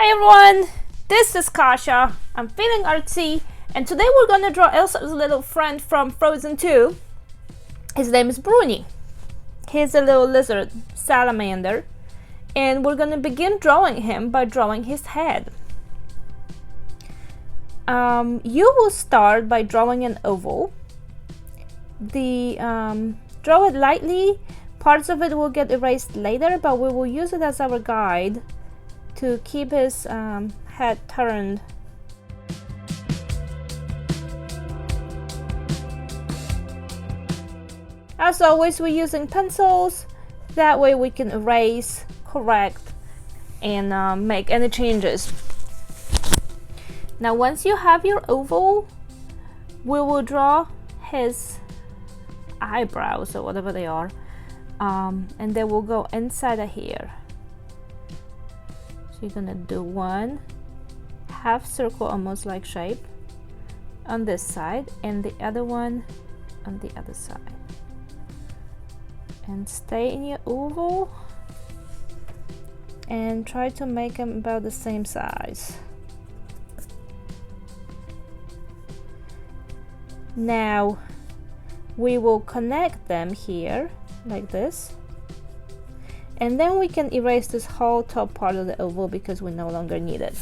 Hi everyone, this is Kasha. I'm feeling artsy, and today we're gonna draw Elsa's little friend from Frozen 2. His name is Bruni. He's a little lizard salamander, and we're gonna begin drawing him by drawing his head. You will start by drawing an oval. Draw it lightly. Parts of it will get erased later, but we will use it as our guide to keep his head turned. As always, we're using pencils. That way we can erase, correct, and make any changes. Now once you have your oval, we will draw his eyebrows or whatever they are, and they will go inside of here. So you're gonna do one half circle, almost like shape, on this side, and the other one on the other side. And stay in your oval and try to make them about the same size. Now we will connect them here like this, and then we can erase this whole top part of the oval because we no longer need it.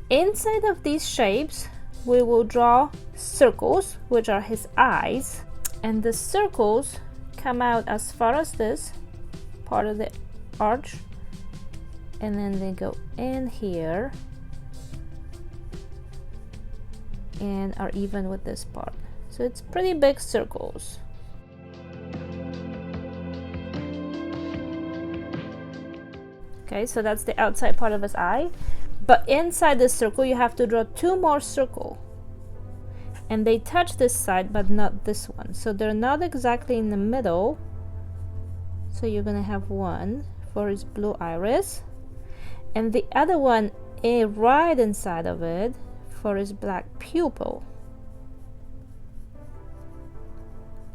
Inside of these shapes we will draw circles, which are his eyes, and the circles come out as far as this part of the arch, and then they go in here and are even with this part. So it's pretty big circles. Okay, so that's the outside part of his eye, but inside this circle you have to draw two more circles, and they touch this side but not this one, so they're not exactly in the middle. So you're gonna have one for his blue iris and the other one right inside of it for his black pupil,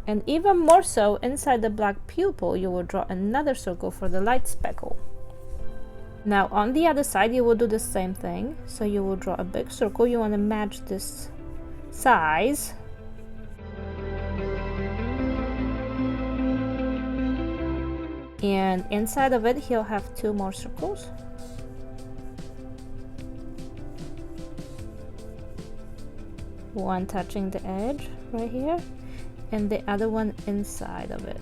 and even more so inside the black pupil you will draw another circle for the light speckle. Now on the other side you will do the same thing, so you will draw a big circle. You want to match this size, and inside of it he'll have two more circles. One touching the edge right here and the other one inside of it.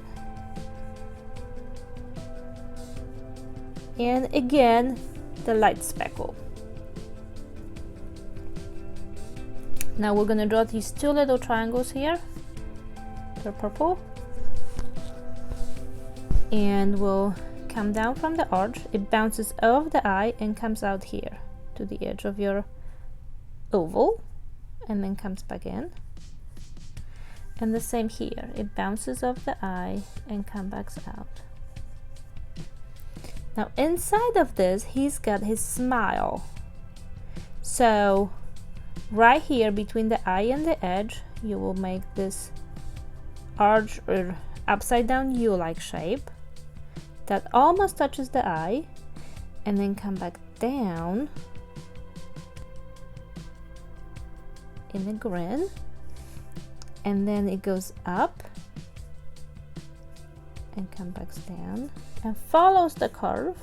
And again the light speckle. Now we're gonna draw these two little triangles here. They're purple, and we'll come down from the arch. It bounces off the eye and comes out here to the edge of your oval, and then comes back in. And the same here, it bounces off the eye and comes back out. Now inside of this he's got his smile, so right here between the eye and the edge you will make this arch or upside down U-like shape that almost touches the eye, and then come back down in the grin, and then it goes up and comes back down and follows the curve,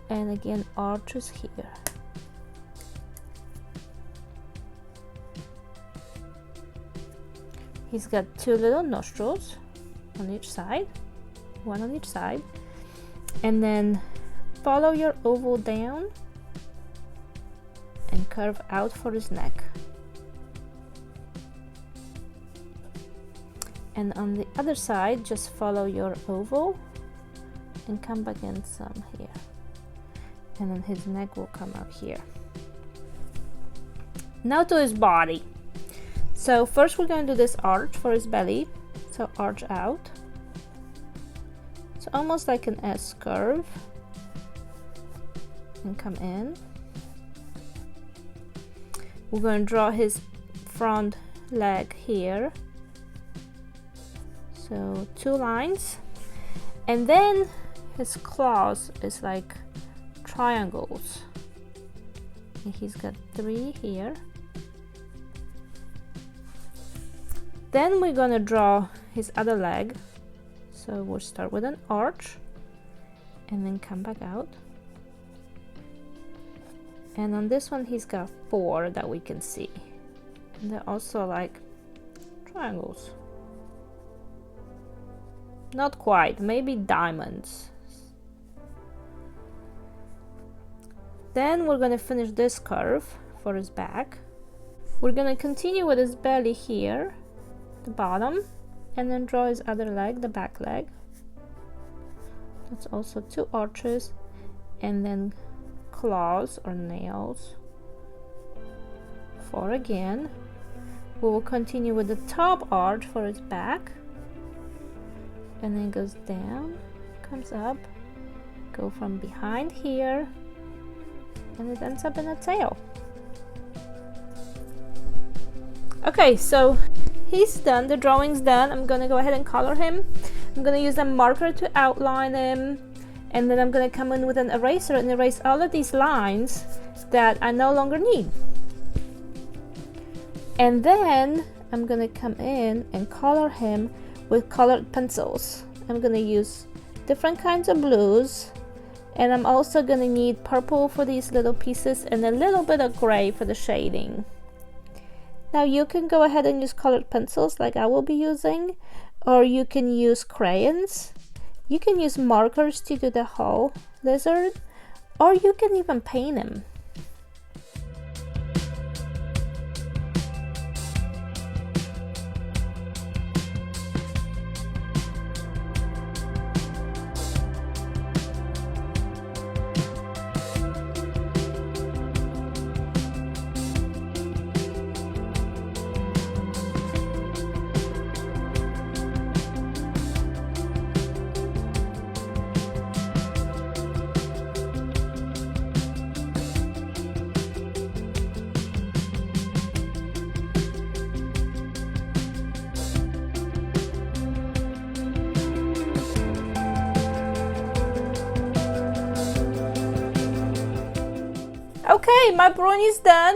and again arches here. He's got two little nostrils on each side, one on each side, and then follow your oval down and curve out for his neck. And on the other side just follow your oval and come back in some here, and then his neck will come out here. Now to his body. So first we're going to do this arch for his belly, so arch out. It's almost like an S curve, and come in. We're going to draw his front leg here, so two lines, and then his claws is like triangles. And he's got 3 here. Then we're gonna draw his other leg. So we'll start with an arch and then come back out. And on this one he's got 4 that we can see. And they're also like triangles. Not quite, maybe diamonds. Then we're gonna finish this curve for his back. We're gonna continue with his belly here, the bottom, and then draw his other leg, the back leg. That's also 2 arches, and then claws or nails. 4 again. We will continue with the top arch for his back, and then goes down, comes up, go from behind here, and it ends up in a tail. Okay, so he's done, the drawing's done. I'm gonna go ahead and color him. I'm gonna use a marker to outline him, and then I'm gonna come in with an eraser and erase all of these lines that I no longer need. And then I'm gonna come in and color him with colored pencils. I'm gonna use different kinds of blues, and I'm also gonna need purple for these little pieces and a little bit of gray for the shading. Now you can go ahead and use colored pencils like I will be using, or you can use crayons. You can use markers to do the whole lizard, or you can even paint him. Okay, my Bruni's done.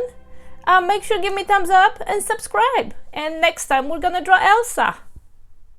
Make sure to give me a thumbs up and subscribe. And next time we're gonna draw Elsa.